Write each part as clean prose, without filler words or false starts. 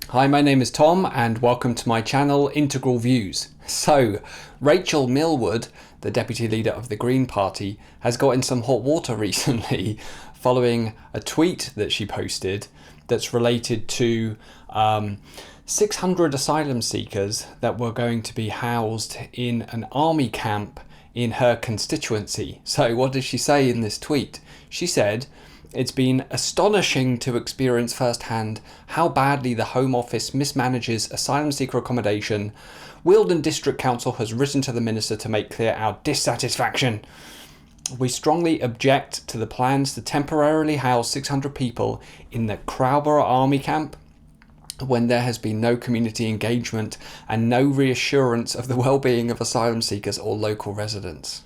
Hi, my name is Tom and welcome to my channel Integral Views. So, Rachel Millward, the deputy leader of the Green Party, has got in some hot water recently following a tweet that she posted that's related to 600 asylum seekers that were going to be housed in an army camp in her constituency. So what did she say in this tweet? She said, "It's been astonishing to experience firsthand how badly the Home Office mismanages asylum seeker accommodation. Wealdon District Council has written to the Minister to make clear our dissatisfaction. We strongly object to the plans to temporarily house 600 people in the Crowborough Army Camp when there has been no community engagement and no reassurance of the well-being of asylum seekers or local residents."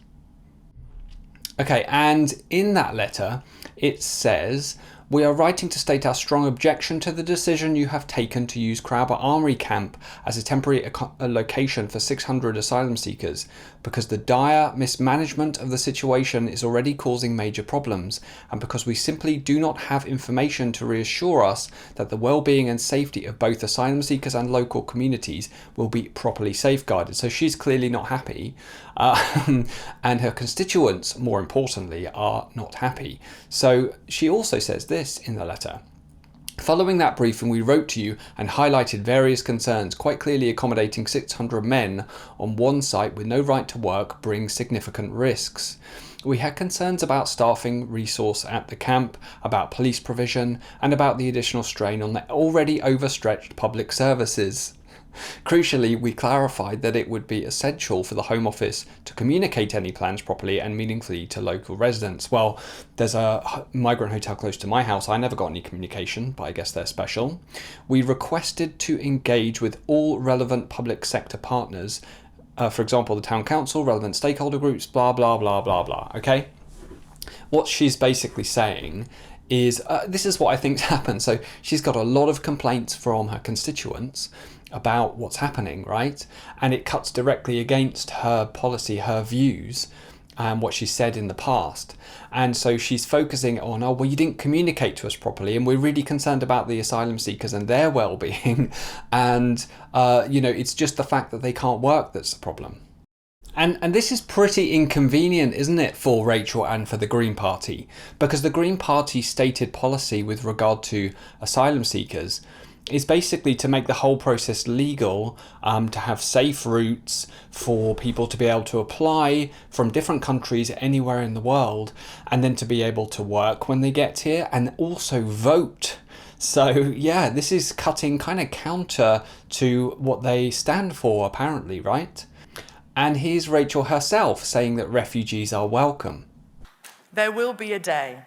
Okay, and in that letter, it says, "We are writing to state our strong objection to the decision you have taken to use Crowborough Army Camp as a temporary location for 600 asylum seekers, because the dire mismanagement of the situation is already causing major problems, and because we simply do not have information to reassure us that the well-being and safety of both asylum seekers and local communities will be properly safeguarded." So she's clearly not happy, and her constituents, more importantly, are not happy. So she also says this in the letter: "Following that briefing, we wrote to you and highlighted various concerns. Quite clearly, accommodating 600 men on one site with no right to work brings significant risks. We had concerns about staffing resource at the camp, about police provision, and about the additional strain on the already overstretched public services. Crucially, we clarified that it would be essential for the Home Office to communicate any plans properly and meaningfully to local residents." Well, there's a migrant hotel close to my house. I never got any communication, but I guess they're special. "We requested to engage with all relevant public sector partners, for example, the town council, relevant stakeholder groups, blah, blah, blah, blah, blah." Okay? What she's basically saying is, this is what I think's happened. So she's got a lot of complaints from her constituents about what's happening, right? And it cuts directly against her policy, her views, and what she said in the past. And so she's focusing on, oh, well, you didn't communicate to us properly, and we're really concerned about the asylum seekers and their well-being. And, it's just the fact that they can't work that's the problem. And this is pretty inconvenient, isn't it, for Rachel and for the Green Party? Because the Green Party's stated policy with regard to asylum seekers is basically to make the whole process legal, to have safe routes for people to be able to apply from different countries anywhere in the world, and then to be able to work when they get here and also vote. So yeah, this is cutting kind of counter to what they stand for, apparently, right? And here's Rachel herself saying that refugees are welcome. "There will be a day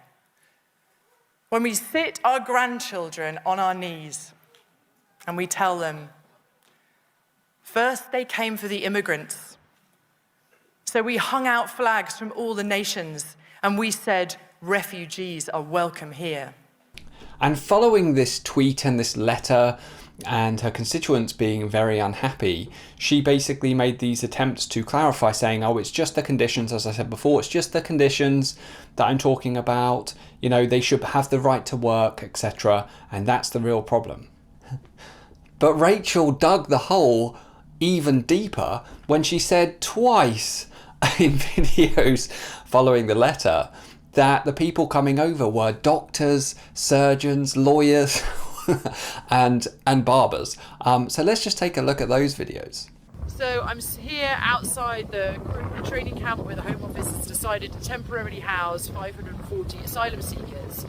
when we sit our grandchildren on our knees and we tell them, first they came for the immigrants. So we hung out flags from all the nations and we said, refugees are welcome here." And following this tweet and this letter and her constituents being very unhappy, she basically made these attempts to clarify, saying, oh, it's just the conditions, as I said before, it's just the conditions that I'm talking about, they should have the right to work, etc. And that's the real problem. But Rachel dug the hole even deeper when she said twice in videos following the letter that the people coming over were doctors, surgeons, lawyers, and barbers. So let's just take a look at those videos. So I'm here outside the training camp where the Home Office has decided to temporarily house 540 asylum seekers.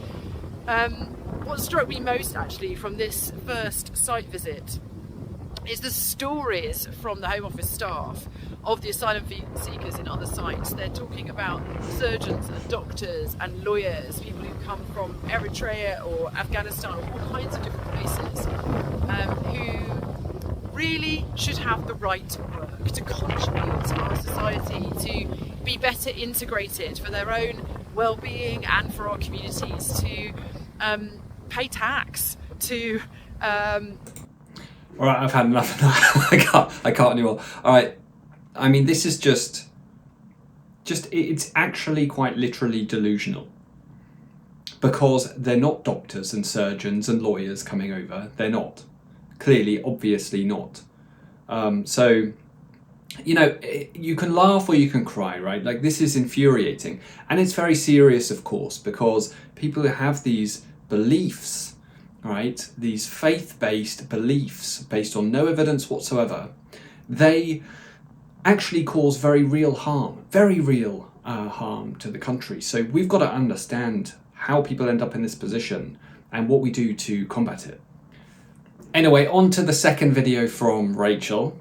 What struck me most actually from this first site visit is the stories from the Home Office staff of the asylum seekers in other sites. They're talking about surgeons and doctors and lawyers, people who come from Eritrea or Afghanistan or all kinds of different places, who really should have the right to work, to contribute to our society, to be better integrated for their own well-being and for our communities, to pay tax, to... All right, I've had enough of that. I can't anymore. All right, I mean, this is just it's actually quite literally delusional. Because they're not doctors and surgeons and lawyers coming over. They're not. Clearly, obviously not. So, you know, you can laugh or you can cry, right? Like, this is infuriating. And it's very serious, of course, because people who have these beliefs, right, these faith-based beliefs based on no evidence whatsoever, they actually cause very real harm to the country. So we've got to understand how people end up in this position and what we do to combat it. Anyway, on to the second video from Rachel.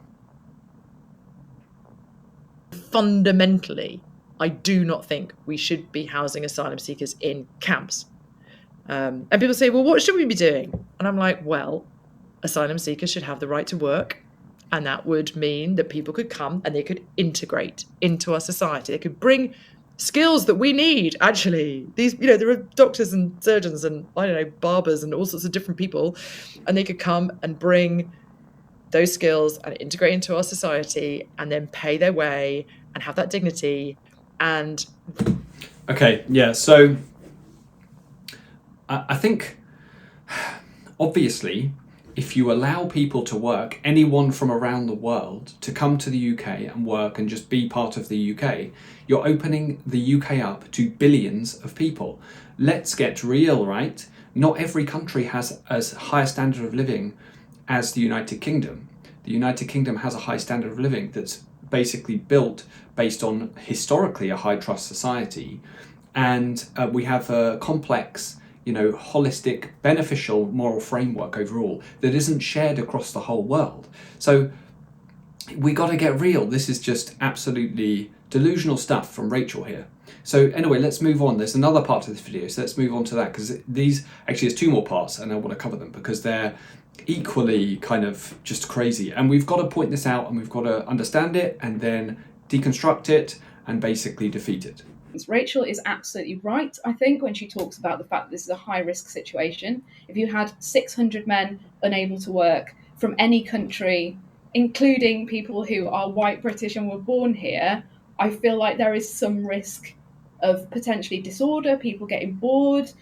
Fundamentally, I do not think we should be housing asylum seekers in camps. And people say, well, what should we be doing? And I'm like, well, asylum seekers should have the right to work. And that would mean that people could come and they could integrate into our society. They could bring skills that we need, actually. These, you know, there are doctors and surgeons and, I don't know, barbers and all sorts of different people. And they could come and bring those skills and integrate into our society and then pay their way and have that dignity. And okay, yeah, so I think obviously if you allow people to work, anyone from around the world to come to the UK and work and just be part of the UK, you're opening the UK up to billions of people. Let's get real, right? Not every country has as high a standard of living as the United Kingdom. The United Kingdom has a high standard of living that's basically built based on historically a high trust society, and we have a complex, you know, holistic, beneficial moral framework overall that isn't shared across the whole world. So we got to get real. This is just absolutely delusional stuff from Rachel here. So anyway, let's move on. There's another part of this video, so let's move on to that, because these actually there's two more parts and I want to cover them because they're equally kind of just crazy, and we've got to point this out and we've got to understand it and then deconstruct it and basically defeat it. Rachel is absolutely right, I think, when she talks about the fact that this is a high-risk situation. If you had 600 men unable to work from any country, including people who are white British and were born here, I feel like there is some risk of potentially disorder, people getting bored.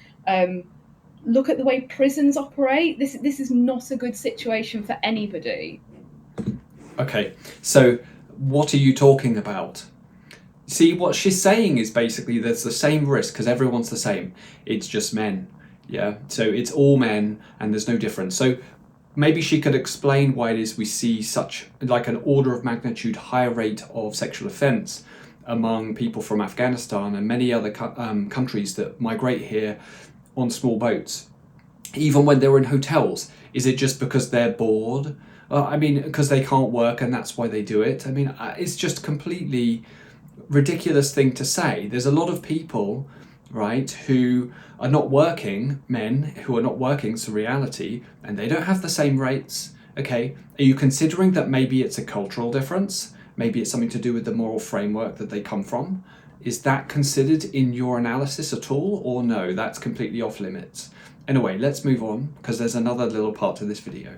Look at the way prisons operate. This is not a good situation for anybody. Okay, so what are you talking about? See, what she's saying is basically there's the same risk because everyone's the same. It's just men. Yeah, so it's all men and there's no difference. So maybe she could explain why it is we see such like an order of magnitude higher rate of sexual offence among people from Afghanistan and many other countries that migrate here on small boats, even when they're in hotels. Is it just because they're bored? I mean, because they can't work and that's why they do it? I mean, it's just completely ridiculous thing to say. There's a lot of people, right, who are not working, men who are not working, it's a reality, and they don't have the same rates. Okay, are you considering that maybe it's a cultural difference? Maybe it's something to do with the moral framework that they come from? Is that considered in your analysis at all, or no, that's completely off limits? Anyway, let's move on, because there's another little part to this video.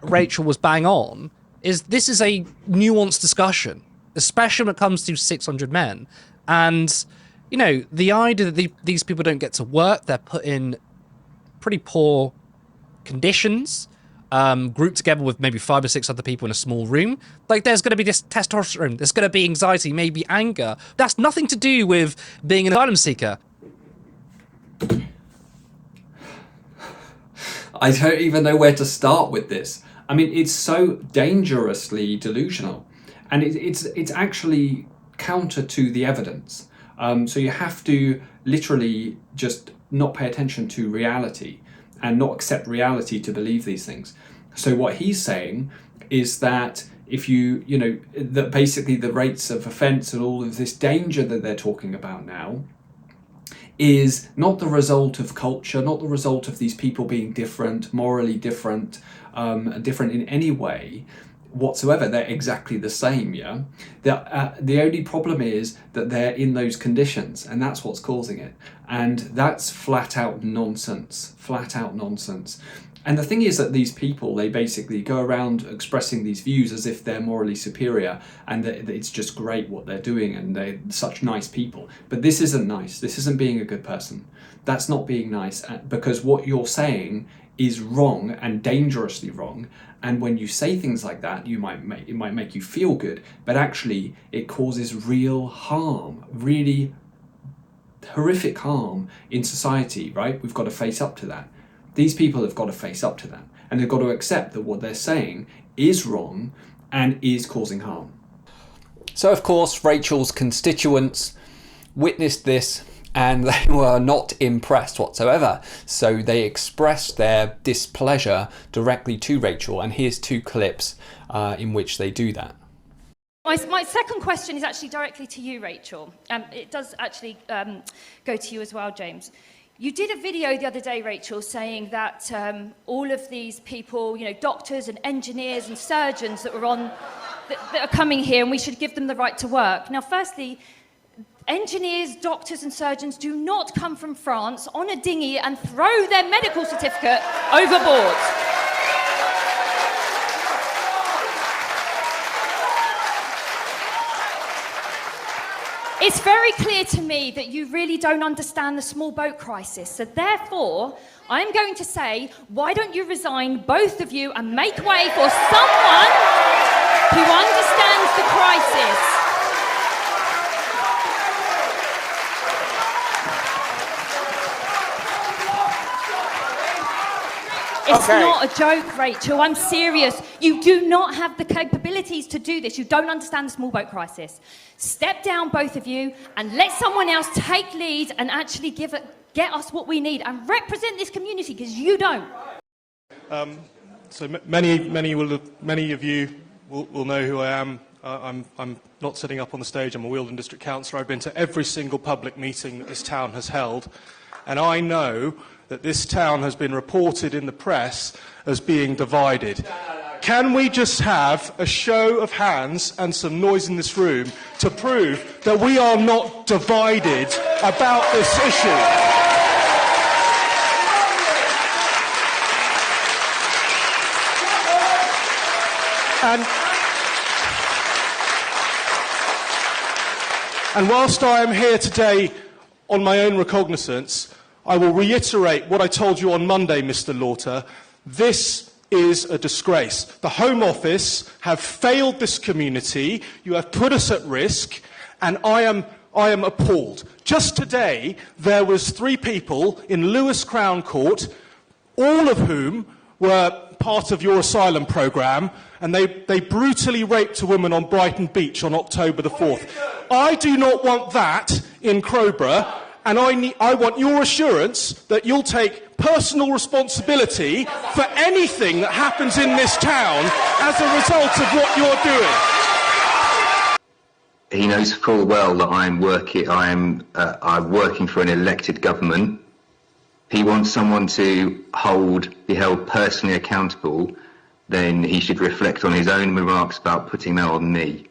Rachel was bang on, is this is a nuanced discussion, especially when it comes to 600 men. And, you know, the idea that these people don't get to work, they're put in pretty poor conditions, grouped together with maybe 5 or 6 other people in a small room. Like, there's going to be this testosterone, there's going to be anxiety, maybe anger. That's nothing to do with being an asylum seeker. I don't even know where to start with this. I mean, it's so dangerously delusional. And it's actually counter to the evidence. So you have to literally just not pay attention to reality and not accept reality to believe these things. So what he's saying is that if you know, that basically the rates of offence and all of this danger that they're talking about now is not the result of culture, not the result of these people being different, morally different, different in any way whatsoever. They're exactly the same, yeah? The only problem is that they're in those conditions, and that's what's causing it. And that's flat out nonsense, flat out nonsense. And the thing is that these people, they basically go around expressing these views as if they're morally superior and that it's just great what they're doing and they're such nice people. But this isn't nice. This isn't being a good person. That's not being nice, because what you're saying is wrong and dangerously wrong. And when you say things like that, it might make you feel good, but actually it causes real harm, really horrific harm in society, right? We've got to face up to that. These people have got to face up to that, and they've got to accept that what they're saying is wrong and is causing harm. So of course, Rachel's constituents witnessed this and they were not impressed whatsoever. So they expressed their displeasure directly to Rachel, and here's 2 clips in which they do that. My second question is actually directly to you, Rachel. It does actually go to you as well, James. You did a video the other day, Rachel, saying that all of these people, you know, doctors and engineers and surgeons that are coming here, and we should give them the right to work. Now, firstly, engineers, doctors and surgeons do not come from France on a dinghy and throw their medical certificate overboard. It's very clear to me that you really don't understand the small boat crisis. So therefore, I'm going to say, why don't you resign, both of you, and make way for someone who understands the crisis? It's not a joke, Rachel. I'm serious. You do not have the capabilities to do this. You don't understand the small boat crisis. Step down, both of you, and let someone else take lead and actually get us what we need and represent this community, because you don't. So many of you will know who I am. I'm not sitting up on the stage. I'm a Wealdon District Councillor. I've been to every single public meeting that this town has held, and I know that this town has been reported in the press as being divided. Can we just have a show of hands and some noise in this room to prove that we are not divided about this issue? And whilst I am here today on my own recognizance, I will reiterate what I told you on Monday, Mr. Lauter. This is a disgrace. The Home Office have failed this community. You have put us at risk, and I am appalled. Just today, there was 3 people in Lewis Crown Court, all of whom were part of your asylum programme, and they brutally raped a woman on Brighton Beach on October the 4th. I do not want that in Crowborough. And I want your assurance that you'll take personal responsibility for anything that happens in this town as a result of what you're doing. He knows full well that I'm working for an elected government. He wants someone to be held personally accountable. Then he should reflect on his own remarks about putting that on me.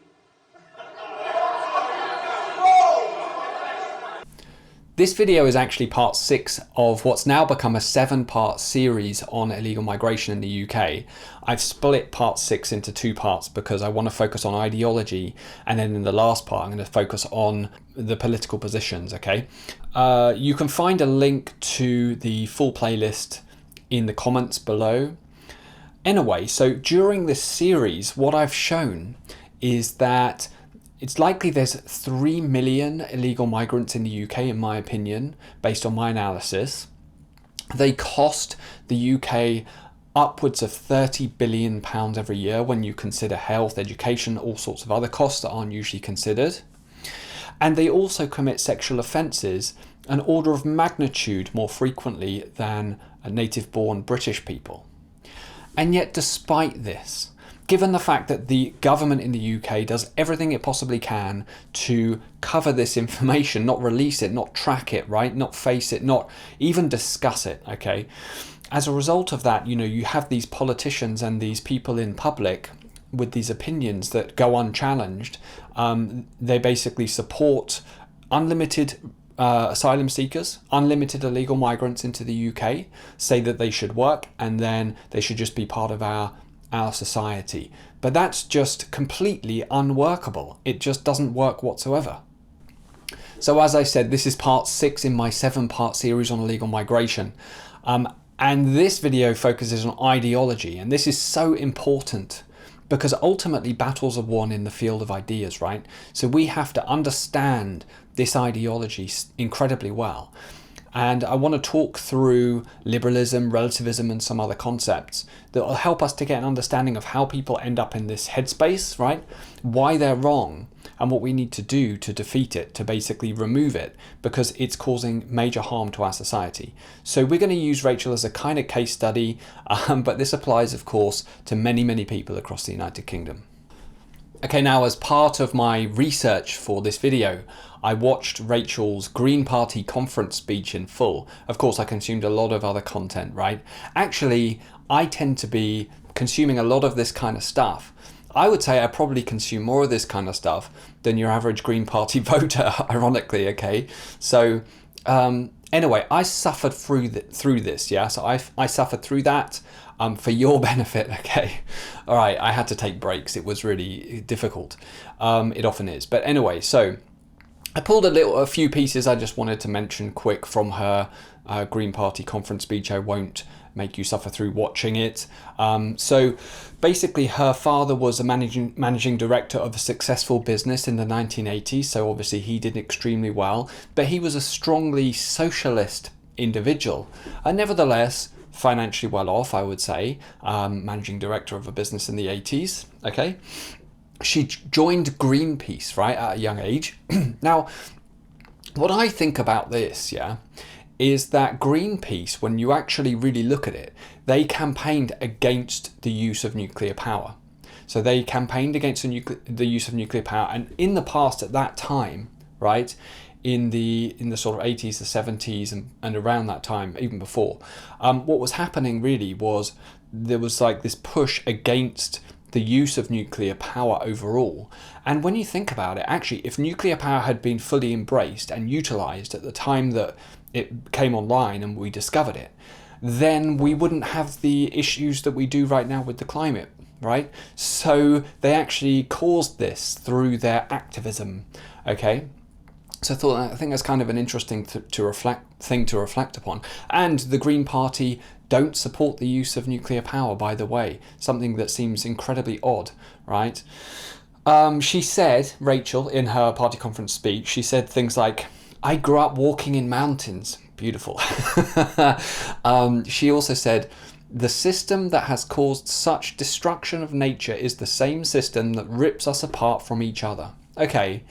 This video is actually part 6 of what's now become a 7-part series on illegal migration in the UK. I've split part 6 into 2 parts because I want to focus on ideology, and then in the last part I'm going to focus on the political positions, okay? You can find a link to the full playlist in the comments below. Anyway, so during this series, what I've shown is that it's likely there's 3 million illegal migrants in the UK, in my opinion, based on my analysis. They cost the UK upwards of £30 billion every year when you consider health, education, all sorts of other costs that aren't usually considered. And they also commit sexual offences an order of magnitude more frequently than native-born British people. And yet, despite this, given the fact that the government in the UK does everything it possibly can to cover this information, not release it, not track it, right? Not face it, not even discuss it, okay? As a result of that, you have these politicians and these people in public with these opinions that go unchallenged. They basically support unlimited asylum seekers, unlimited illegal migrants into the UK, say that they should work and then they should just be part of our society. But that's just completely unworkable. It just doesn't work whatsoever. So as I said, this is part 6 in my 7-part series on illegal migration. And this video focuses on ideology, and this is so important because ultimately battles are won in the field of ideas, right? So we have to understand this ideology incredibly well. And I want to talk through liberalism, relativism, and some other concepts that will help us to get an understanding of how people end up in this headspace, right? Why they're wrong, and what we need to do to defeat it, to basically remove it, because it's causing major harm to our society. So we're going to use Rachel as a kind of case study, but this applies, of course, to many, many people across the United Kingdom. Okay, now as part of my research for this video, I watched Rachel's Green Party conference speech in full. Of course, I consumed a lot of other content, right? Actually, I tend to be consuming a lot of this kind of stuff. I would say I probably consume more of this kind of stuff than your average Green Party voter, ironically, okay? So anyway, I suffered through this, yeah? So I suffered through that for your benefit, okay? All right, I had to take breaks. It was really difficult. It often is. But anyway, so I pulled a few pieces I just wanted to mention quick from her Green Party conference speech. I won't make you suffer through watching it. So basically her father was a managing director of a successful business in the 1980s. So obviously he did extremely well, but he was a strongly socialist individual. And nevertheless, financially well off, I would say, managing director of a business in the 80s, okay? She joined Greenpeace, right, at a young age. Now, what I think about this, yeah, is that Greenpeace, when you actually really look at it, they campaigned against the use of nuclear power. So they campaigned against the use of nuclear power, and in the past at that time, right, in the sort of 80s, the 70s, and around that time, even before, what was happening really was there was like this push against the use of nuclear power overall. And when you think about it, actually, if nuclear power had been fully embraced and utilized at the time that it came online and we discovered it, then we wouldn't have the issues that we do right now with the climate, right? So they actually caused this through their activism, okay? So I think that's kind of an interesting thing to reflect upon. And the Green Party don't support the use of nuclear power, by the way, something that seems incredibly odd, right? She said, Rachel, in her party conference speech, she said things like, "I grew up walking in mountains." Beautiful. She also said, "The system that has caused such destruction of nature is the same system that rips us apart from each other." Okay,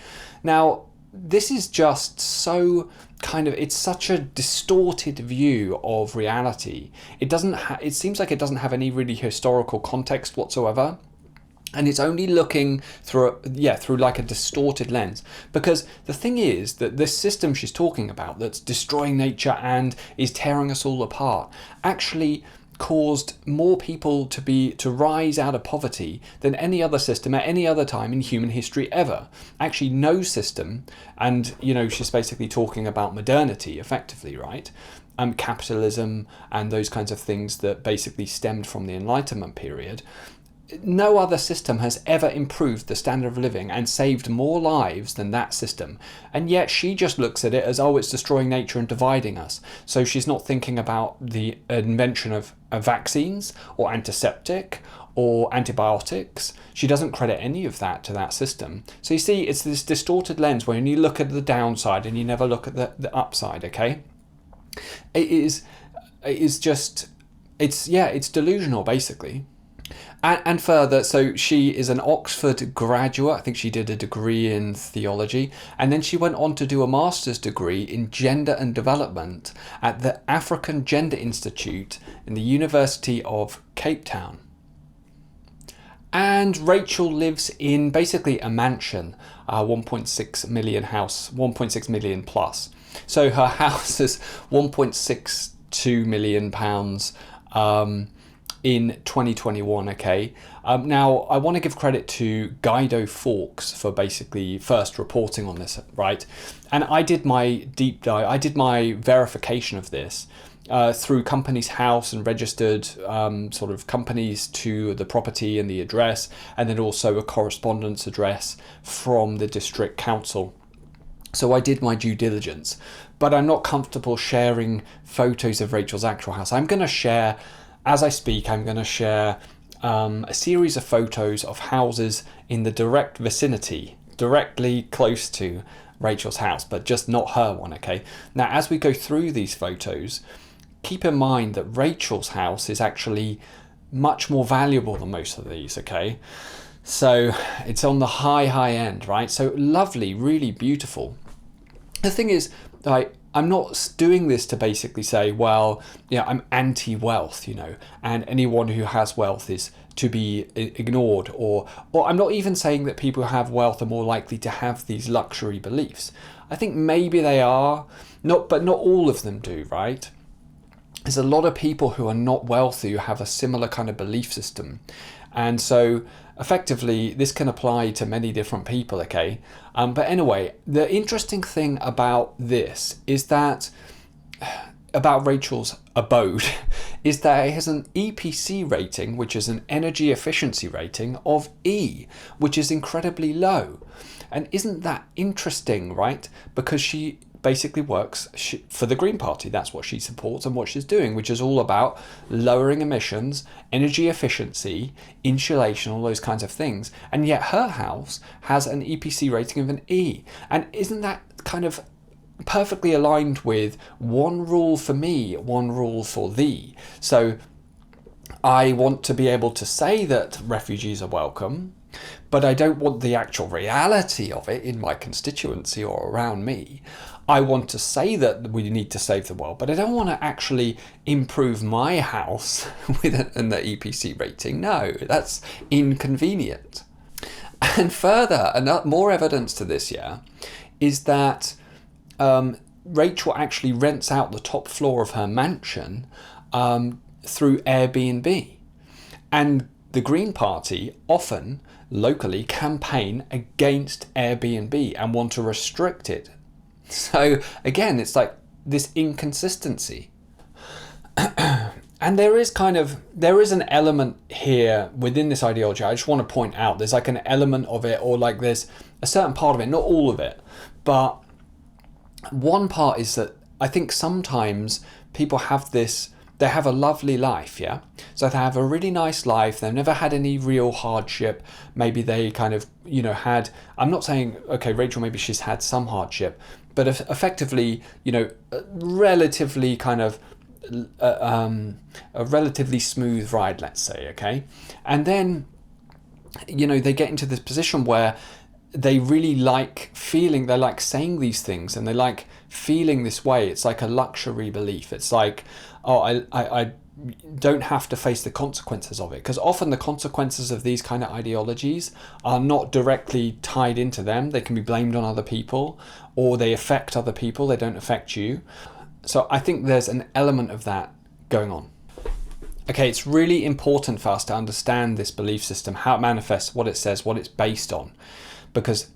now this is just so it's such a distorted view of reality. It seems like it doesn't have any really historical context whatsoever. And it's only looking through like a distorted lens. Because the thing is that this system she's talking about that's destroying nature and is tearing us all apart actually caused more people to rise out of poverty than any other system at any other time in human history ever. Actually, no system, and she's basically talking about modernity effectively, right? Capitalism and those kinds of things that basically stemmed from the Enlightenment period. No other system has ever improved the standard of living and saved more lives than that system. And yet she just looks at it as, oh, it's destroying nature and dividing us. So she's not thinking about the invention of vaccines or antiseptic or antibiotics. She doesn't credit any of that to that system. So you see, it's this distorted lens where you look at the downside and you never look at the upside, okay? It's delusional, basically. And further, so she is an Oxford graduate. I think she did a degree in theology. And then she went on to do a master's degree in gender and development at the African Gender Institute in the University of Cape Town. And Rachel lives in basically a mansion, 1.6 million house, 1.6 million plus. So her house is 1.62 million pounds, in 2021, okay? Now, I want to give credit to Guido Fawkes for basically first reporting on this, right? And I did my deep dive, I did my verification of this through Companies House and registered sort of companies to the property and the address, and then also a correspondence address from the district council. So I did my due diligence, but I'm not comfortable sharing photos of Rachel's actual house. I'm going to share, as I speak, I'm going to share a series of photos of houses in the direct vicinity, directly close to Rachel's house, but just not her one, okay? Now, as we go through these photos, keep in mind that Rachel's house is actually much more valuable than most of these, okay? So it's on the high end, right? So lovely, really beautiful. The thing is, I'm not doing this to basically say, well, yeah, I'm anti-wealth, you know, and anyone who has wealth is to be ignored, or I'm not even saying that people who have wealth are more likely to have these luxury beliefs. I think maybe they are, but not all of them do, right? There's a lot of people who are not wealthy who have a similar kind of belief system. And so effectively, this can apply to many different people, okay? But anyway, the interesting thing about this is that, about Rachel's abode, is that it has an EPC rating, which is an energy efficiency rating of E, which is incredibly low. And isn't that interesting, right? Because she basically works for the Green Party. That's what she supports and what she's doing, which is all about lowering emissions, energy efficiency, insulation, all those kinds of things. And yet her house has an EPC rating of an E. And isn't that kind of perfectly aligned with one rule for me, one rule for thee? So I want to be able to say that refugees are welcome, but I don't want the actual reality of it in my constituency or around me. I want to say that we need to save the world, but I don't want to actually improve my house with an EPC rating. No, that's inconvenient. And further, more evidence to this, is that Rachel actually rents out the top floor of her mansion through Airbnb. And the Green Party often locally campaign against Airbnb and want to restrict it. So again, it's like this inconsistency. And there is an element here within this ideology. I just want to point out there's like an element of it, or like there's a certain part of it, not all of it, but one part is that I think sometimes people have this, they have a lovely life, yeah? So they have a really nice life, they've never had any real hardship, maybe they kind of, had, I'm not saying, okay, Rachel, maybe she's had some hardship, but effectively, relatively kind of, a relatively smooth ride, let's say, okay? And then, they get into this position where they really like feeling, they like saying these things and they like feeling this way. It's like a luxury belief. It's like, oh, I don't have to face the consequences of it. Because often the consequences of these kind of ideologies are not directly tied into them. They can be blamed on other people, or they affect other people. They don't affect you. So I think there's an element of that going on. Okay, it's really important for us to understand this belief system, how it manifests, what it says, what it's based on. Because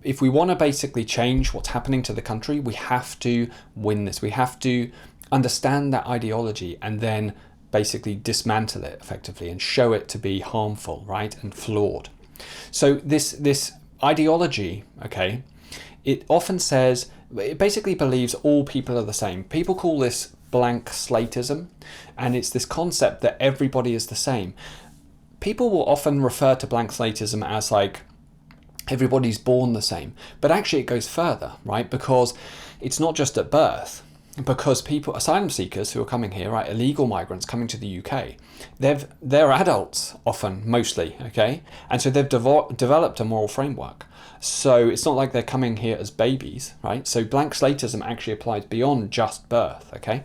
if we want to basically change what's happening to the country, we have to win this. We have to understand that ideology and then basically dismantle it effectively and show it to be harmful, right, and flawed. So this ideology, okay, it often says, it basically believes all people are the same. People call this blank slatism, and it's this concept that everybody is the same. People will often refer to blank slatism as like, everybody's born the same, but actually it goes further, right? Because it's not just at birth, because people, asylum seekers who are coming here, right, illegal migrants coming to the UK, they're adults often, mostly, okay? And so they've developed a moral framework. So it's not like they're coming here as babies, right? So blank slatism actually applies beyond just birth, okay?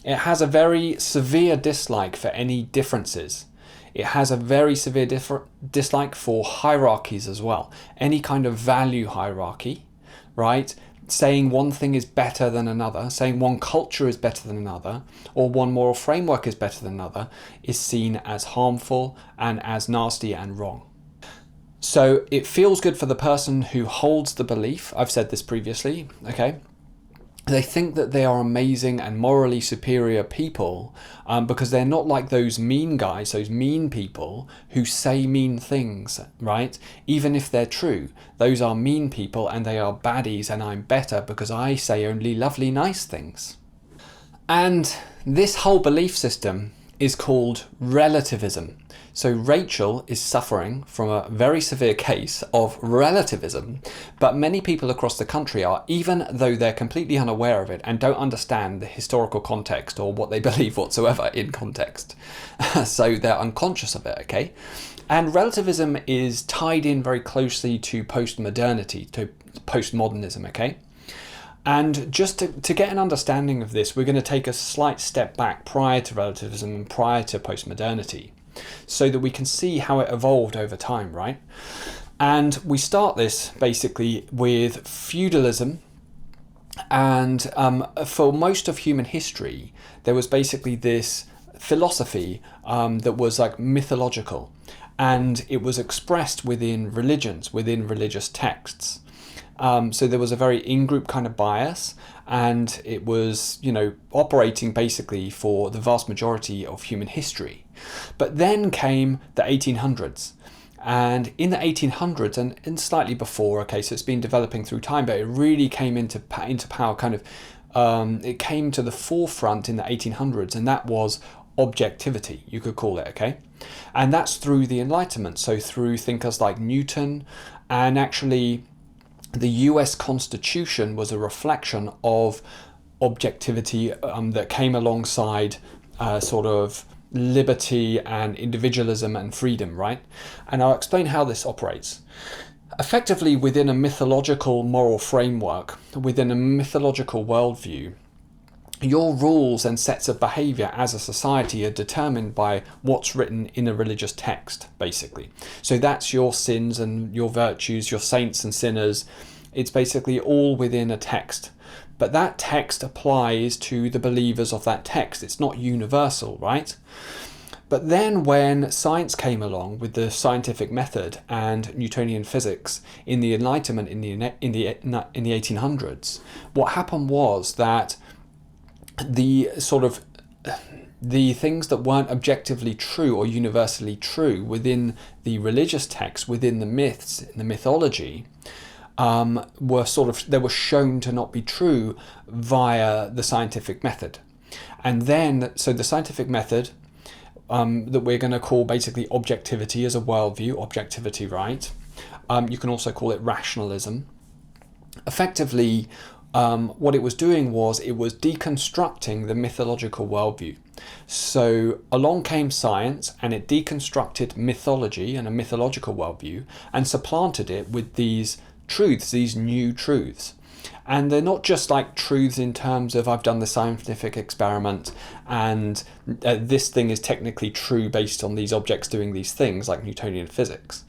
It has a very severe dislike for any differences. It has a very severe dislike for hierarchies as well. Any kind of value hierarchy, right? Saying one thing is better than another, saying one culture is better than another, or one moral framework is better than another, is seen as harmful and as nasty and wrong. So it feels good for the person who holds the belief. I've said this previously, okay? they think that they are amazing and morally superior people because they're not like those mean guys, those mean people who say mean things, right? Even if they're true, those are mean people and they are baddies, and I'm better because I say only lovely, nice things. And this whole belief system is called relativism. So Rachel is suffering from a very severe case of relativism, but many people across the country are, even though they're completely unaware of it and don't understand the historical context or what they believe whatsoever in context. So they're unconscious of it, okay? And relativism is tied in very closely to post-modernity, to postmodernism, okay? And just to get an understanding of this, we're going to take a slight step back prior to relativism and prior to postmodernity, so that we can see how it evolved over time, right? And we start this basically with feudalism. And for most of human history, there was basically this philosophy that was like mythological, and it was expressed within religions, within religious texts. So there was a very in-group kind of bias, and it was, you know, operating basically for the vast majority of human history. But then came the 1800s, and in the 1800s and slightly before, okay, so it's been developing through time, but it really came into power kind of, it came to the forefront in the 1800s, and that was objectivity, you could call it, okay? And that's through the Enlightenment, so through thinkers like Newton, and actually the US Constitution was a reflection of objectivity that came alongside sort of liberty and individualism and freedom, right? And I'll explain how this operates. Effectively, within a mythological moral framework, within a mythological worldview, your rules and sets of behavior as a society are determined by what's written in a religious text, basically. So that's your sins and your virtues, your saints and sinners. It's basically all within a text. But that text applies to the believers of that text. It's not universal, right? But then when science came along with the scientific method and Newtonian physics in the Enlightenment in the 1800s, what happened was that the things that weren't objectively true or universally true within the religious text, within the myths, the mythology, they were shown to not be true via the scientific method. And then, so the scientific method that we're going to call basically objectivity as a worldview, objectivity, right? You can also call it rationalism. Effectively, what it was doing was it was deconstructing the mythological worldview. So along came science, and it deconstructed mythology and a mythological worldview and supplanted it with these truths, these new truths. And they're not just like truths in terms of I've done the scientific experiment and this thing is technically true based on these objects doing these things, like Newtonian physics.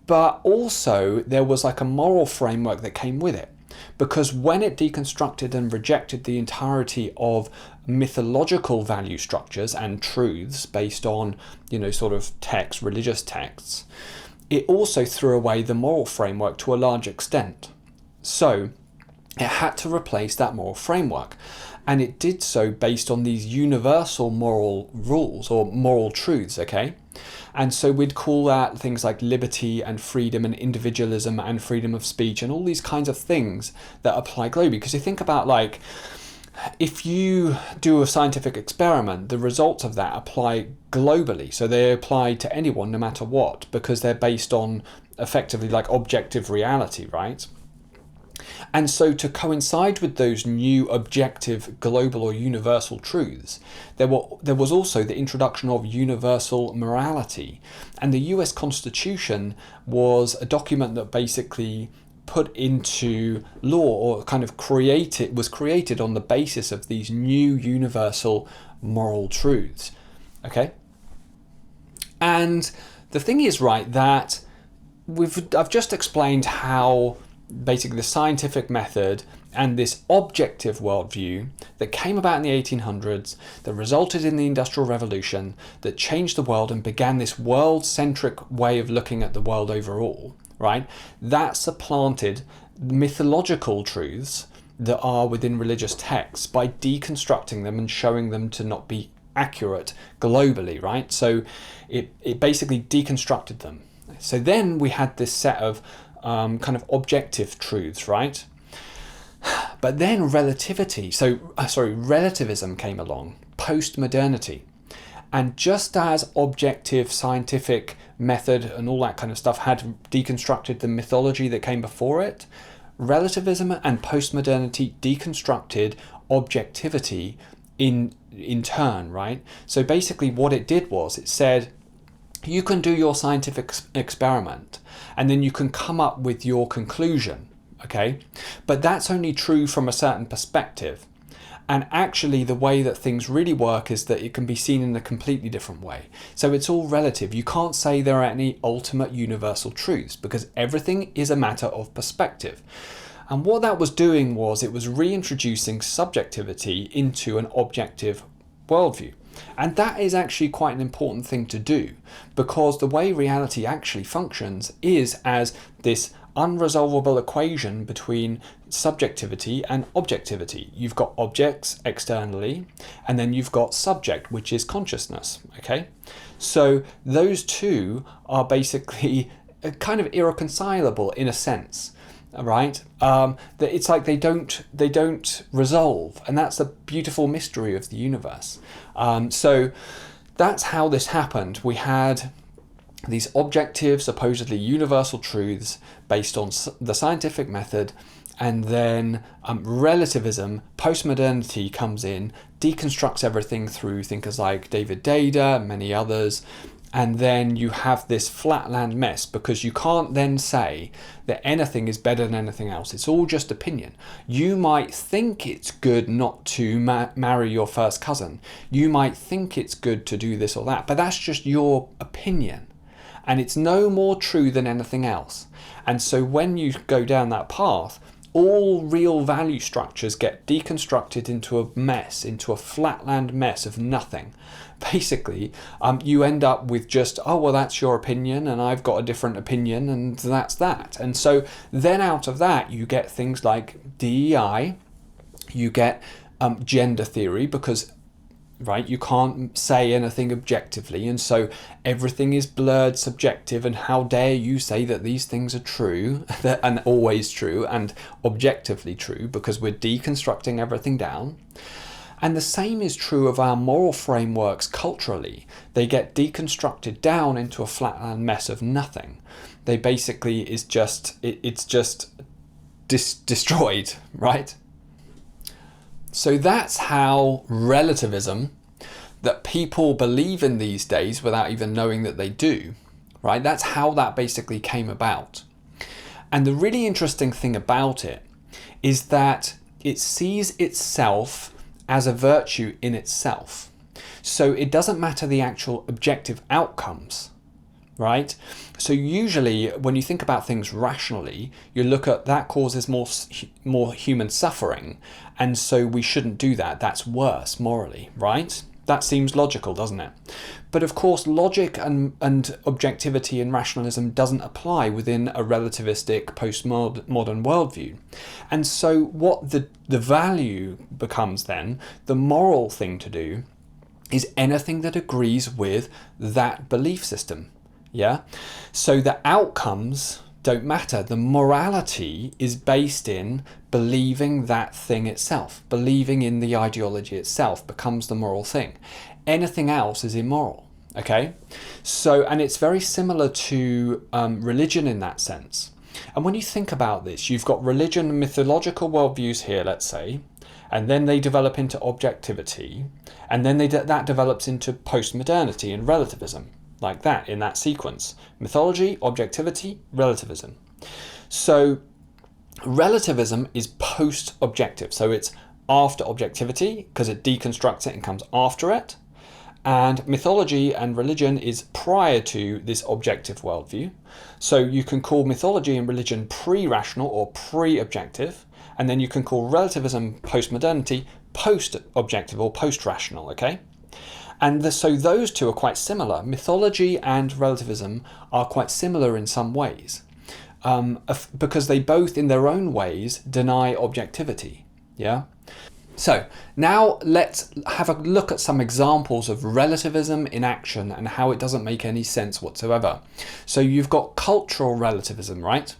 But also there was like a moral framework that came with it. Because when it deconstructed and rejected the entirety of mythological value structures and truths based on, you know, sort of texts, religious texts, it also threw away the moral framework to a large extent. So it had to replace that moral framework. And it did so based on these universal moral rules or moral truths, okay? And so we'd call that things like liberty and freedom and individualism and freedom of speech and all these kinds of things that apply globally. Because you think about, like, if you do a scientific experiment, the results of that apply globally. So they apply to anyone, no matter what, because they're based on effectively like objective reality, right? And so to coincide with those new objective global or universal truths, there was also the introduction of universal morality. And the US Constitution was a document that basically put into law or kind of was created on the basis of these new universal moral truths. Okay? And the thing is, right, that I've just explained how basically the scientific method and this objective worldview that came about in the 1800s, that resulted in the Industrial Revolution, that changed the world and began this world-centric way of looking at the world overall, right? That supplanted mythological truths that are within religious texts by deconstructing them and showing them to not be accurate globally, right? So it basically deconstructed them. So then we had this set of kind of objective truths, right? But then relativism came along, post-modernity. And just as objective scientific method and all that kind of stuff had deconstructed the mythology that came before it, relativism and postmodernity deconstructed objectivity in turn, right? So basically what it did was it said, you can do your scientific experiment and then you can come up with your conclusion, okay? But that's only true from a certain perspective. And actually the way that things really work is that it can be seen in a completely different way. So it's all relative. You can't say there are any ultimate universal truths because everything is a matter of perspective. And what that was doing was it was reintroducing subjectivity into an objective worldview. And that is actually quite an important thing to do because the way reality actually functions is as this unresolvable equation between subjectivity and objectivity. You've got objects externally, and then you've got subject, which is consciousness, okay? So those two are basically kind of irreconcilable in a sense, right? That it's like they don't resolve, and that's the beautiful mystery of the universe. So that's how this happened. We had these objective, supposedly universal truths based on the scientific method, and then relativism, postmodernity comes in, deconstructs everything through thinkers like David Dada, many others, and then you have this flatland mess because you can't then say that anything is better than anything else. It's all just opinion. You might think it's good not to marry your first cousin. You might think it's good to do this or that, but that's just your opinion. And it's no more true than anything else. And so when you go down that path, all real value structures get deconstructed into a mess, into a flatland mess of nothing. Basically, you end up with just, oh, well, that's your opinion and I've got a different opinion and that's that. And so then out of that, you get things like DEI, you get gender theory, because right, you can't say anything objectively, and so everything is blurred, subjective, and how dare you say that these things are true and always true and objectively true, because we're deconstructing everything down. And the same is true of our moral frameworks culturally. They get deconstructed down into a flatland mess of nothing. They basically it's just destroyed, right? So that's how relativism that people believe in these days without even knowing that they do, right? That's how that basically came about. And the really interesting thing about it is that it sees itself as a virtue in itself. So it doesn't matter the actual objective outcomes, right? So usually when you think about things rationally, you look at that causes more human suffering, and so we shouldn't do that. That's worse morally, right? That seems logical, doesn't it? But of course, logic and objectivity and rationalism doesn't apply within a relativistic postmodern worldview. And so what the value becomes then, the moral thing to do, is anything that agrees with that belief system. Yeah, so the outcomes don't matter. The morality is based in believing that thing itself. Believing in the ideology itself becomes the moral thing. Anything else is immoral. Okay, so, and it's very similar to religion in that sense. And when you think about this, you've got religion and mythological worldviews here, let's say, and then they develop into objectivity, and then that develops into postmodernity and relativism. Like that, in that sequence. Mythology, objectivity, relativism. So relativism is post-objective. So it's after objectivity, because it deconstructs it and comes after it. And mythology and religion is prior to this objective worldview. So you can call mythology and religion pre-rational or pre-objective. And then you can call relativism, post-modernity, post-objective or post-rational, okay? And so those two are quite similar. Mythology and relativism are quite similar in some ways, because they both, in their own ways, deny objectivity. Yeah. So now let's have a look at some examples of relativism in action and how it doesn't make any sense whatsoever. So you've got cultural relativism, right?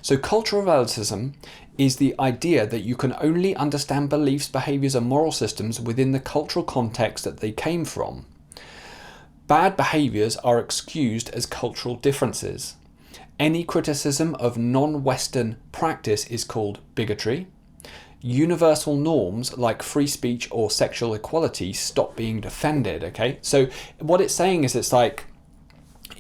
So cultural relativism is the idea that you can only understand beliefs, behaviours and moral systems within the cultural context that they came from. Bad behaviours are excused as cultural differences. Any criticism of non-Western practice is called bigotry. Universal norms like free speech or sexual equality stop being defended, okay? So what it's saying is it's like,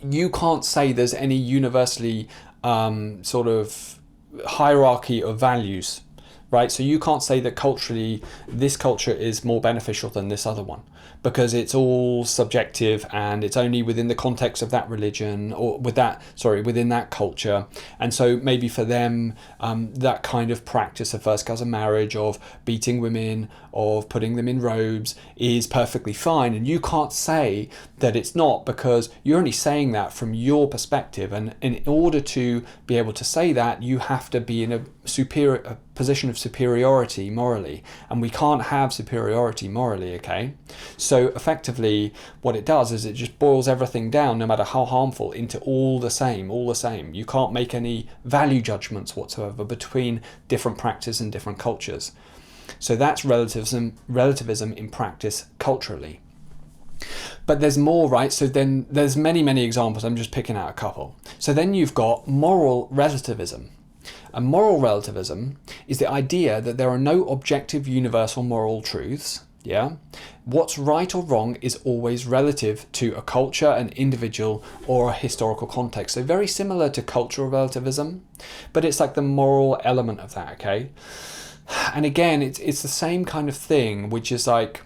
you can't say there's any universally sort of hierarchy of values, right? So you can't say that culturally this culture is more beneficial than this other one, because it's all subjective and it's only within the context of that religion or within that culture. And so maybe for them, that kind of practice of first cousin marriage, of beating women, of putting them in robes is perfectly fine. And you can't say that it's not, because you're only saying that from your perspective. And in order to be able to say that, you have to be in a position of superiority morally, and we can't have superiority morally, okay? So effectively what it does is it just boils everything down, no matter how harmful, into all the same. You can't make any value judgments whatsoever between different practices and different cultures. So that's relativism in practice culturally. But there's more, right? So then there's many examples. I'm just picking out a couple. So then you've got moral relativism. And moral relativism is the idea that there are no objective universal moral truths. Yeah, what's right or wrong is always relative to a culture, an individual, or a historical context. So very similar to cultural relativism, but it's like the moral element of that, okay? And again, it's the same kind of thing, which is like,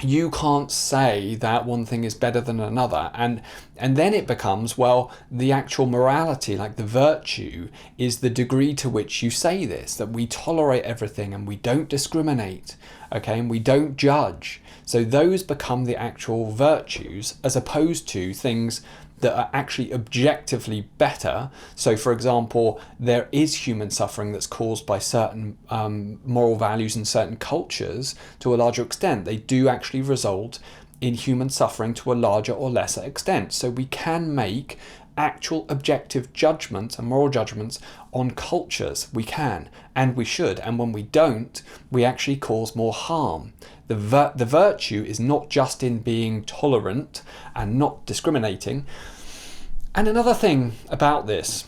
you can't say that one thing is better than another, and then it becomes, well, the actual morality, like the virtue, is the degree to which you say this, that we tolerate everything and we don't discriminate, okay, and we don't judge. So those become the actual virtues, as opposed to things that are actually objectively better. So for example, there is human suffering that's caused by certain moral values in certain cultures to a larger extent. They do actually result in human suffering to a larger or lesser extent. So we can make actual objective judgments and moral judgments on cultures. We can, and we should. And when we don't, we actually cause more harm. The virtue is not just in being tolerant and not discriminating. And another thing about this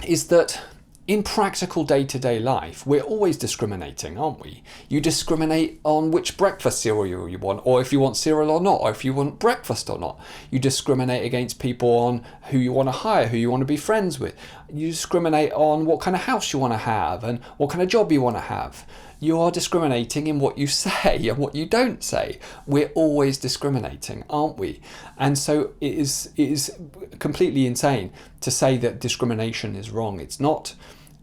is that in practical day-to-day life, we're always discriminating, aren't we? You discriminate on which breakfast cereal you want, or if you want cereal or not, or if you want breakfast or not. You discriminate against people on who you want to hire, who you want to be friends with. You discriminate on what kind of house you want to have and what kind of job you want to have. You are discriminating in what you say and what you don't say. We're always discriminating, aren't we? And so it is completely insane to say that discrimination is wrong. It's not.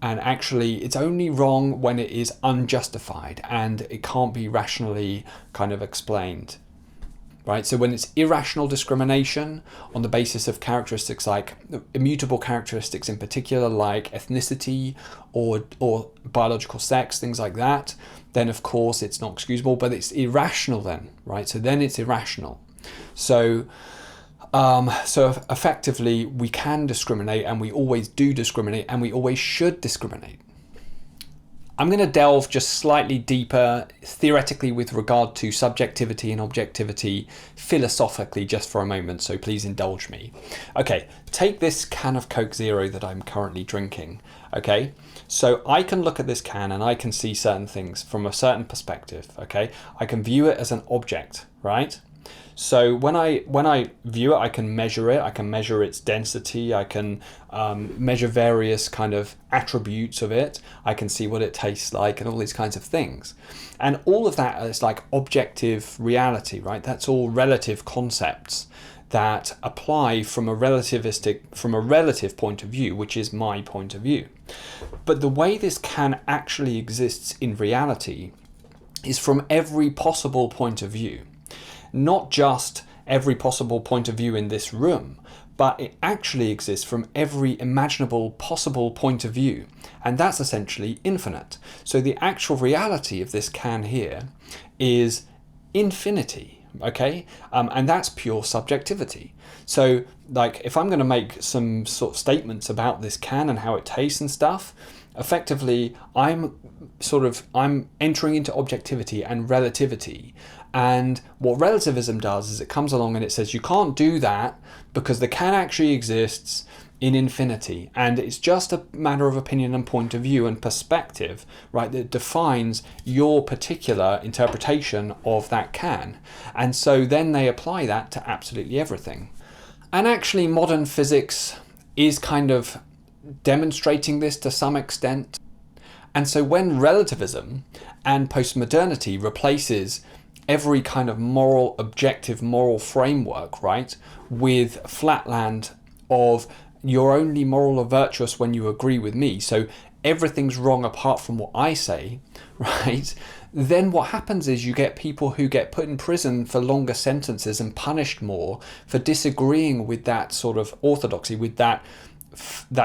And actually, it's only wrong when it is unjustified and it can't be rationally kind of explained. Right? So when it's irrational discrimination on the basis of characteristics like immutable characteristics in particular, like ethnicity or biological sex, things like that, then of course it's not excusable, but it's irrational then, right? So then it's irrational. So effectively we can discriminate, and we always do discriminate, and we always should discriminate. I'm going to delve just slightly deeper theoretically with regard to subjectivity and objectivity philosophically just for a moment, so please indulge me. Okay, take this can of Coke Zero that I'm currently drinking, okay? So I can look at this can and I can see certain things from a certain perspective, okay? I can view it as an object, right? So when I view it, I can measure it. I can measure its density. I can measure various kind of attributes of it. I can see what it tastes like and all these kinds of things. And all of that is like objective reality, right? That's all relative concepts that apply from a relative point of view, which is my point of view. But the way this can actually exists in reality is from every possible point of view. Not just every possible point of view in this room, but it actually exists from every imaginable possible point of view, and that's essentially infinite. So the actual reality of this can here is infinity, okay? And that's pure subjectivity. So like if I'm going to make some sort of statements about this can and how it tastes and stuff, effectively I'm entering into objectivity and relativity. And what relativism does is it comes along and it says you can't do that because the can actually exists in infinity, and it's just a matter of opinion and point of view and perspective, right, that defines your particular interpretation of that can. And so then they apply that to absolutely everything. And actually modern physics is kind of demonstrating this to some extent. And so when relativism and postmodernity replaces every kind of moral, objective moral framework, right, with flatland of you're only moral or virtuous when you agree with me, so everything's wrong apart from what I say, right, then what happens is you get people who get put in prison for longer sentences and punished more for disagreeing with that sort of orthodoxy, with that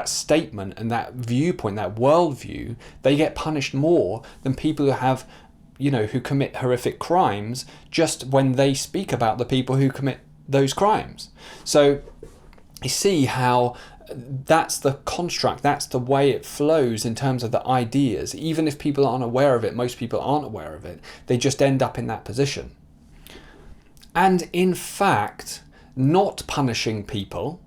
statement and that viewpoint, that worldview. They get punished more than people who have, who commit horrific crimes just when they speak about the people who commit those crimes. So you see how that's the construct, that's the way it flows in terms of the ideas. Even if people aren't aware of it, most people aren't aware of it, they just end up in that position. And in fact, not punishing people,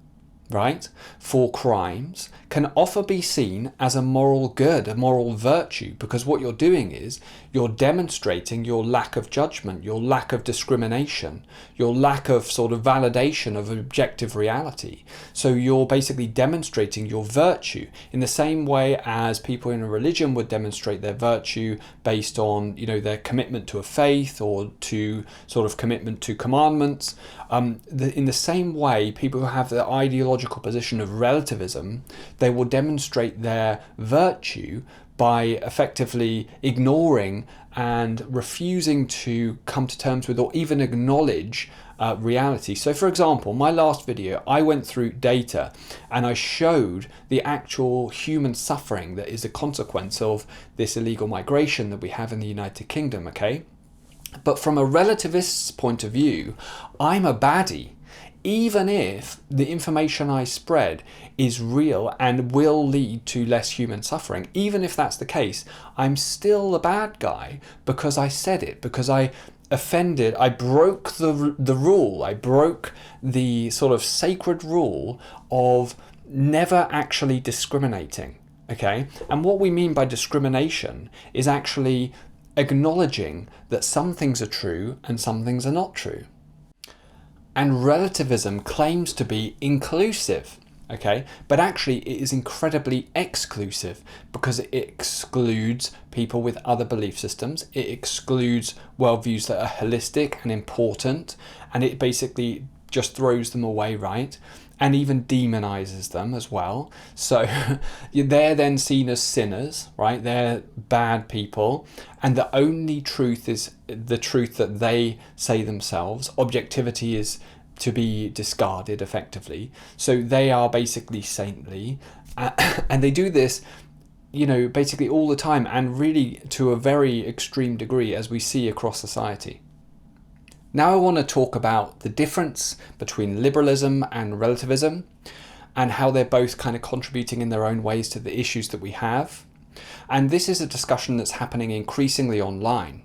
right, for crimes can often be seen as a moral good, a moral virtue, because what you're doing is you're demonstrating your lack of judgment, your lack of discrimination, your lack of sort of validation of objective reality. So you're basically demonstrating your virtue in the same way as people in a religion would demonstrate their virtue based on, their commitment to a faith or to sort of commitment to commandments. In the same way, people who have the ideological position of relativism, they will demonstrate their virtue by effectively ignoring and refusing to come to terms with or even acknowledge reality. So for example, my last video, I went through data and I showed the actual human suffering that is a consequence of this illegal migration that we have in the United Kingdom, okay? But from a relativist's point of view, I'm a baddie. Even if the information I spread is real and will lead to less human suffering, even if that's the case, I'm still the bad guy because I said it, because I offended, I broke the rule, I broke the sort of sacred rule of never actually discriminating, okay? And what we mean by discrimination is actually acknowledging that some things are true and some things are not true. And relativism claims to be inclusive, okay? But actually it is incredibly exclusive because it excludes people with other belief systems. It excludes worldviews that are holistic and important, and it basically just throws them away, right? And even demonizes them as well. So they're then seen as sinners, right? They're bad people. And the only truth is the truth that they say themselves. Objectivity is to be discarded effectively. So they are basically saintly. And they do this, basically all the time, and really to a very extreme degree, as we see across society. Now I want to talk about the difference between liberalism and relativism and how they're both kind of contributing in their own ways to the issues that we have. And this is a discussion that's happening increasingly online.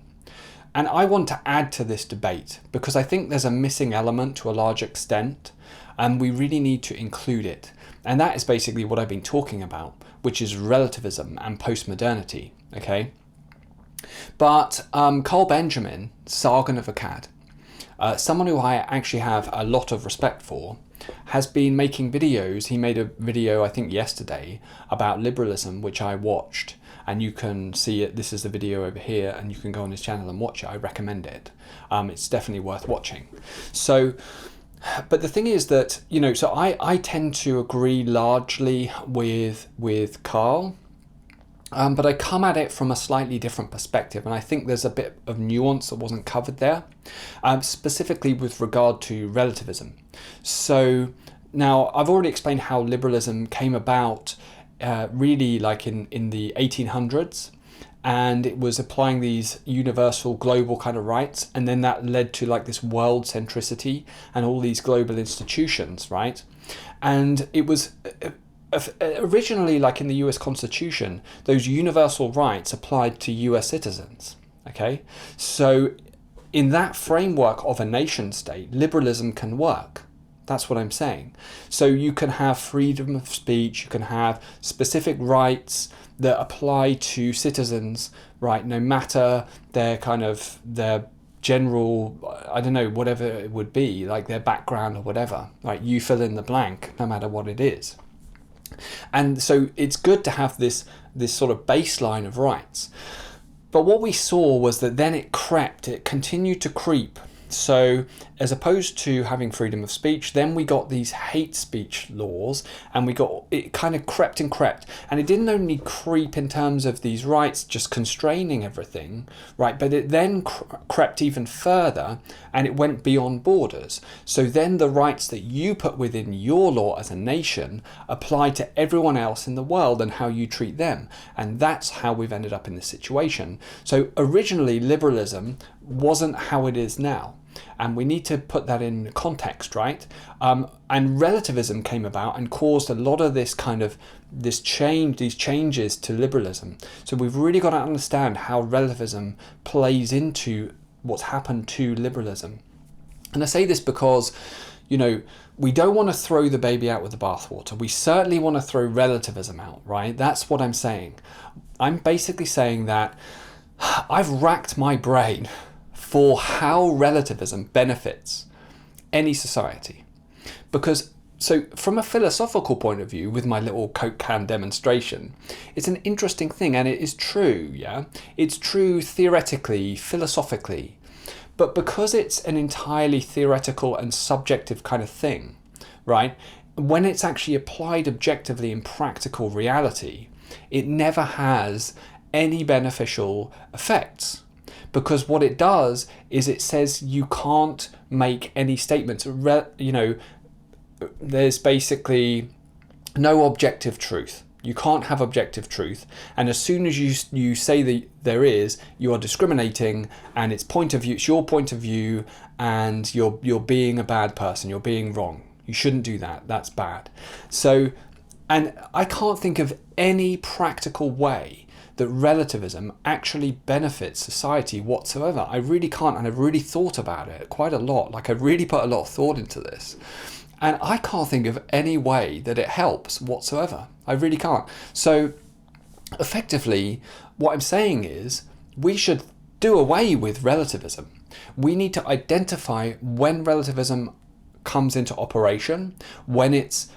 And I want to add to this debate because I think there's a missing element to a large extent, and we really need to include it. And that is basically what I've been talking about, which is relativism and postmodernity, okay? But Carl Benjamin, Sargon of Akkad, someone who I actually have a lot of respect for, has been making videos. He made a video, I think yesterday, about liberalism, which I watched. And you can see it, this is the video over here, and you can go on his channel and watch it. I recommend it. It's definitely worth watching. So, but the thing is that, so I tend to agree largely with Carl. But I come at it from a slightly different perspective, and I think there's a bit of nuance that wasn't covered there, specifically with regard to relativism. So Now, I've already explained how liberalism came about really like in the 1800s, and it was applying these universal global kind of rights, and then that led to like this world centricity and all these global institutions, right? And it was originally, like in the US Constitution, those universal rights applied to US citizens, okay? So in that framework of a nation state, liberalism can work. That's what I'm saying. So you can have freedom of speech, you can have specific rights that apply to citizens, right? No matter their general, I don't know, whatever it would be, like their background or whatever, right? You fill in the blank, no matter what it is. And so it's good to have this sort of baseline of rights. But what we saw was that then it continued to creep. So as opposed to having freedom of speech, then we got these hate speech laws, and it kind of crept, and it didn't only creep in terms of these rights just constraining everything, right, but it then crept even further, and it went beyond borders. So then the rights that you put within your law as a nation apply to everyone else in the world and how you treat them, and that's how we've ended up in this situation. So originally liberalism wasn't how it is now. And we need to put that in context, right? And relativism came about and caused a lot of these changes to liberalism. So we've really got to understand how relativism plays into what's happened to liberalism. And I say this because, we don't want to throw the baby out with the bathwater. We certainly want to throw relativism out, right? That's what I'm saying. I'm basically saying that I've racked my brain for how relativism benefits any society. Because, so from a philosophical point of view, with my little Coke can demonstration, it's an interesting thing, and it is true, yeah? It's true theoretically, philosophically, but because it's an entirely theoretical and subjective kind of thing, right? When it's actually applied objectively in practical reality, it never has any beneficial effects. Because what it does is it says you can't make any statements. There's basically no objective truth. You can't have objective truth. And as soon as you say that there is, you are discriminating, and it's your point of view, and you're being a bad person. You're being wrong. You shouldn't do that. That's bad. So, and I can't think of any practical way that relativism actually benefits society whatsoever. I really can't, and I've really thought about it quite a lot. Like, I've really put a lot of thought into this, and I can't think of any way that it helps whatsoever. I really can't. So effectively, what I'm saying is we should do away with relativism. We need to identify when relativism comes into operation, when it's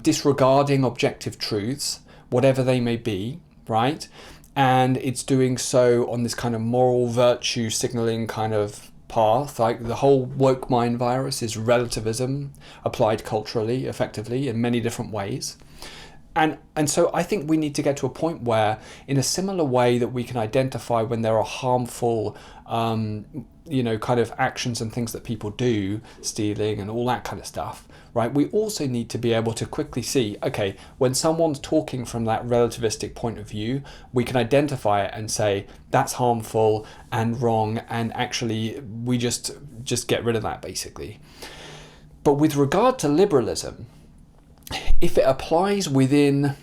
disregarding objective truths, whatever they may be, right? And it's doing so on this kind of moral virtue signaling kind of path. Like the whole woke mind virus is relativism applied culturally, effectively, in many different ways. And so I think we need to get to a point where, in a similar way that we can identify when there are harmful kind of actions and things that people do, stealing and all that kind of stuff, right? We also need to be able to quickly see, okay, when someone's talking from that relativistic point of view, we can identify it and say that's harmful and wrong, and actually we just get rid of that, basically. But with regard to liberalism, if it applies within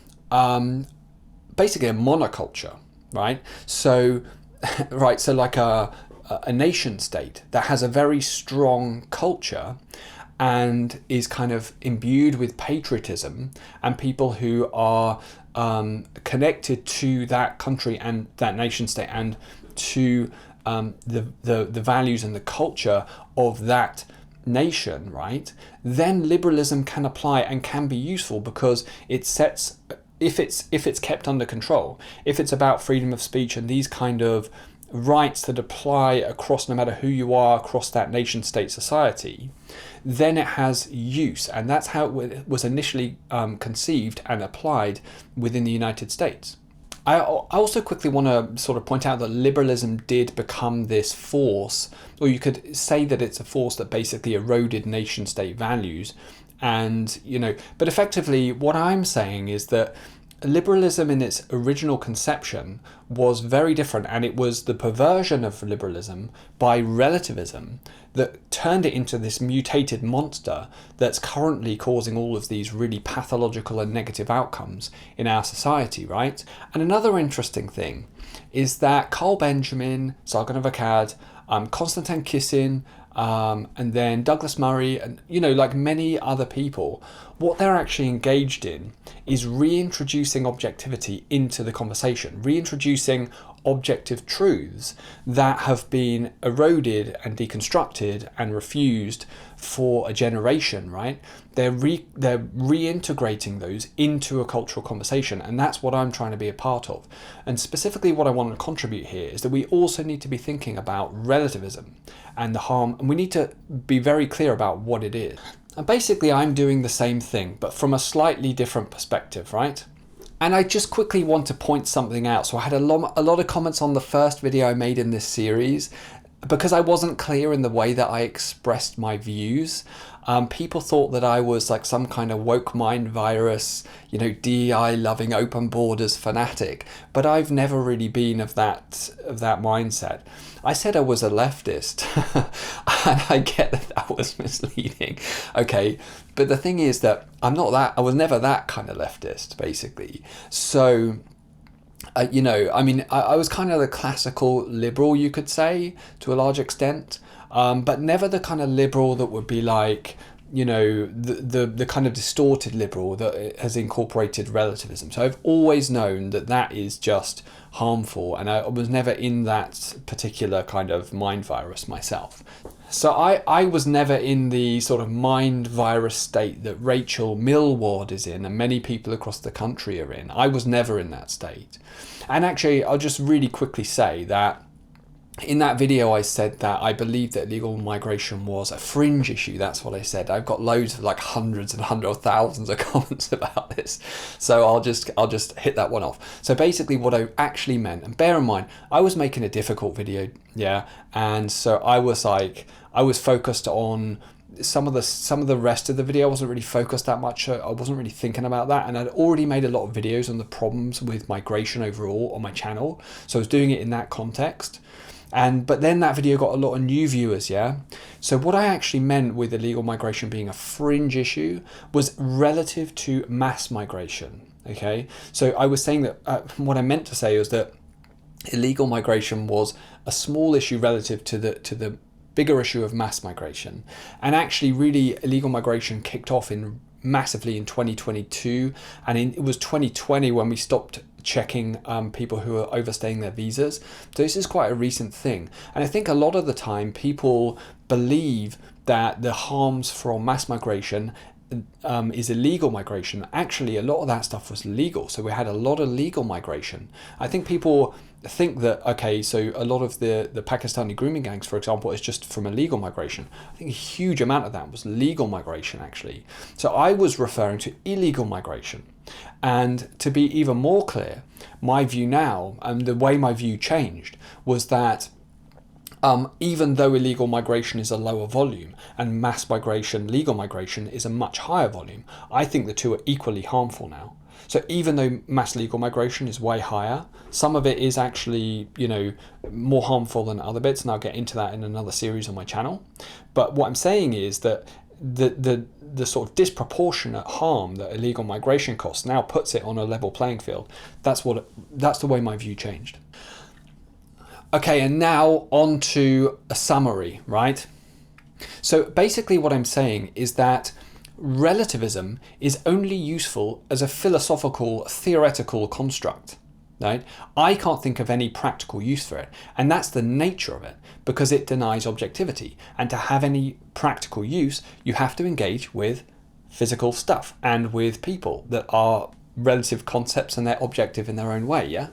basically a monoculture, right? So like a nation state that has a very strong culture and is kind of imbued with patriotism, and people who are connected to that country and that nation state and to the values and the culture of that nation, right? Then liberalism can apply and can be useful, because it sets, if it's kept under control, if it's about freedom of speech and these kind of rights that apply across, no matter who you are, across that nation state society, then it has use. And that's how it was initially conceived and applied within the United States. I also quickly want to sort of point out that liberalism did become this force, or you could say that it's a force that basically eroded nation state values And, but effectively what I'm saying is that liberalism in its original conception was very different, and it was the perversion of liberalism by relativism that turned it into this mutated monster that's currently causing all of these really pathological and negative outcomes in our society, right? And another interesting thing is that Carl Benjamin, Sargon of Akkad, Konstantin Kissin, and then Douglas Murray, and like many other people, what they're actually engaged in is reintroducing objectivity into the conversation, reintroducing objective truths that have been eroded and deconstructed and refused for a generation, right? They're reintegrating those into a cultural conversation, and that's what I'm trying to be a part of. And specifically what I want to contribute here is that we also need to be thinking about relativism and the harm, and we need to be very clear about what it is. And basically I'm doing the same thing, but from a slightly different perspective, right? And I just quickly want to point something out. So I had a lot of comments on the first video I made in this series because I wasn't clear in the way that I expressed my views. People thought that I was like some kind of woke mind virus, DEI loving open borders fanatic, but I've never really been of that mindset. I said I was a leftist, and I get that was misleading. Okay, but the thing is that I was never that kind of leftist, basically. So, I was kind of the classical liberal, you could say, to a large extent, but never the kind of liberal that would be like, the kind of distorted liberal that has incorporated relativism. So I've always known that is just harmful, and I was never in that particular kind of mind virus myself. So I was never in the sort of mind virus state that Rachel Millward is in, and many people across the country are in. I was never in that state. And actually, I'll just really quickly say that in that video I said that I believed that illegal migration was a fringe issue. That's what I said. I've got loads of hundreds of thousands of comments about this, so I'll just hit that one off. So basically what I actually meant, and bear in mind I was making a difficult video, and so I was focused on some of the rest of the video. I wasn't really focused that much. I wasn't really thinking about that, and I'd already made a lot of videos on the problems with migration overall on my channel, so I was doing it in that context. But then that video got a lot of new viewers, So what I actually meant with illegal migration being a fringe issue was relative to mass migration, okay? So I was saying that, what I meant to say was that illegal migration was a small issue relative to the bigger issue of mass migration. And actually really illegal migration kicked off massively in 2022, and it was 2020 when we stopped checking people who are overstaying their visas. So this is quite a recent thing, and I think a lot of the time people believe that the harms from mass migration is illegal migration. Actually, a lot of that stuff was legal, so we had a lot of legal migration. I think people think that, okay, so a lot of the Pakistani grooming gangs, for example, is just from illegal migration. I think a huge amount of that was legal migration, actually. So I was referring to illegal migration. And to be even more clear, my view now, and the way my view changed, was that even though illegal migration is a lower volume and mass migration, legal migration, is a much higher volume, I think the two are equally harmful now. So even though mass legal migration is way higher, some of it is actually, more harmful than other bits, and I'll get into that in another series on my channel. But what I'm saying is that the sort of disproportionate harm that illegal migration costs now puts it on a level playing field. That's the way my view changed. Okay, and now on to a summary, right? So basically what I'm saying is that relativism is only useful as a philosophical, theoretical construct, right? I can't think of any practical use for it, and that's the nature of it, because it denies objectivity. And to have any practical use, you have to engage with physical stuff and with people that are relative concepts and they're objective in their own way,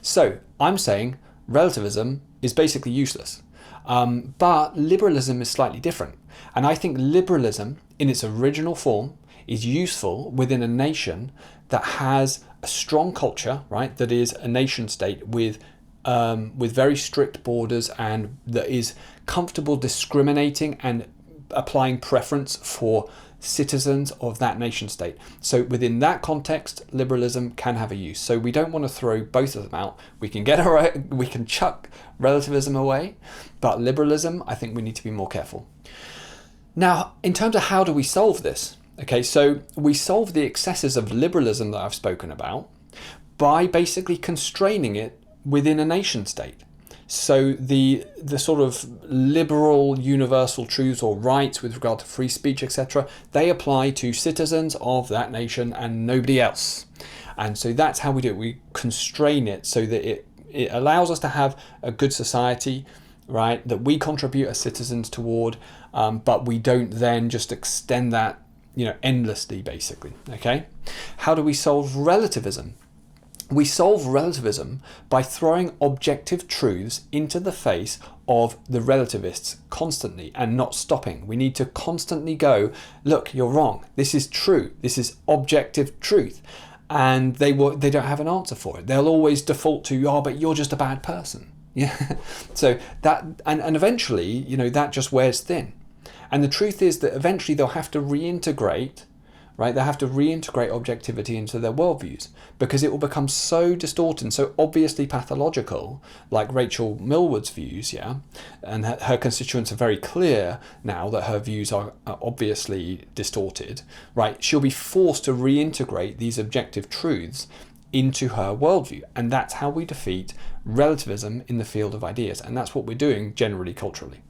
So I'm saying relativism is basically useless. But liberalism is slightly different. And I think liberalism in its original form is useful within a nation that has a strong culture, right? That is a nation state with very strict borders, and that is comfortable discriminating and applying preference for citizens of that nation state. So within that context, liberalism can have a use. So we don't want to throw both of them out. We can chuck relativism away, but liberalism, I think we need to be more careful. Now, in terms of how do we solve this? Okay, so we solve the excesses of liberalism that I've spoken about by basically constraining it within a nation state. So the sort of liberal universal truths or rights with regard to free speech, etc., they apply to citizens of that nation and nobody else. And so that's how we do it. We constrain it so that it allows us to have a good society, right, that we contribute as citizens toward, but we don't then just extend that, endlessly, basically. Okay? How do we solve relativism? We solve relativism by throwing objective truths into the face of the relativists constantly and not stopping. We need to constantly go, look, you're wrong. This is true. This is objective truth. And they don't have an answer for it. They'll always default to, but you're just a bad person. Yeah. So that, and eventually, that just wears thin. And the truth is that eventually they'll have to reintegrate, right? They have to reintegrate objectivity into their worldviews because it will become so distorted and so obviously pathological, like Rachel Millward's views, yeah? And her constituents are very clear now that her views are obviously distorted, right? She'll be forced to reintegrate these objective truths into her worldview. And that's how we defeat relativism in the field of ideas. And that's what we're doing generally culturally.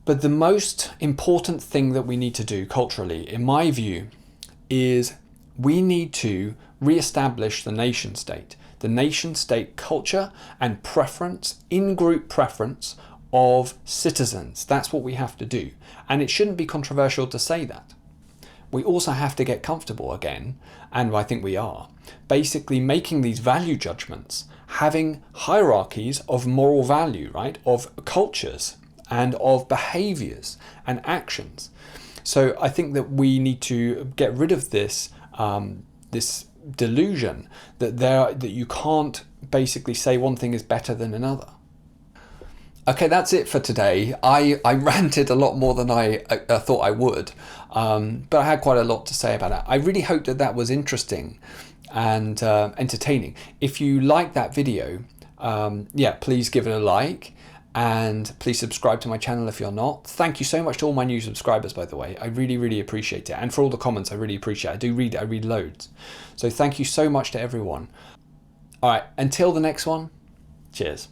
But the most important thing that we need to do culturally, in my view, is we need to re-establish the nation state culture and preference, in-group preference of citizens. That's what we have to do. And it shouldn't be controversial to say that. We also have to get comfortable again, and I think we are, basically making these value judgments, having hierarchies of moral value, right, of cultures and of behaviors and actions. So I think that we need to get rid of this this delusion that you can't basically say one thing is better than another. Okay, that's it for today. I ranted a lot more than I thought I would, but I had quite a lot to say about it. I really hope that was interesting and entertaining. If you like that video, please give it a like. And please subscribe to my channel if you're not. Thank you so much to all my new subscribers, by the way. I really, really appreciate it. And for all the comments, I really appreciate it. I read loads. So thank you so much to everyone. All right, until the next one, cheers.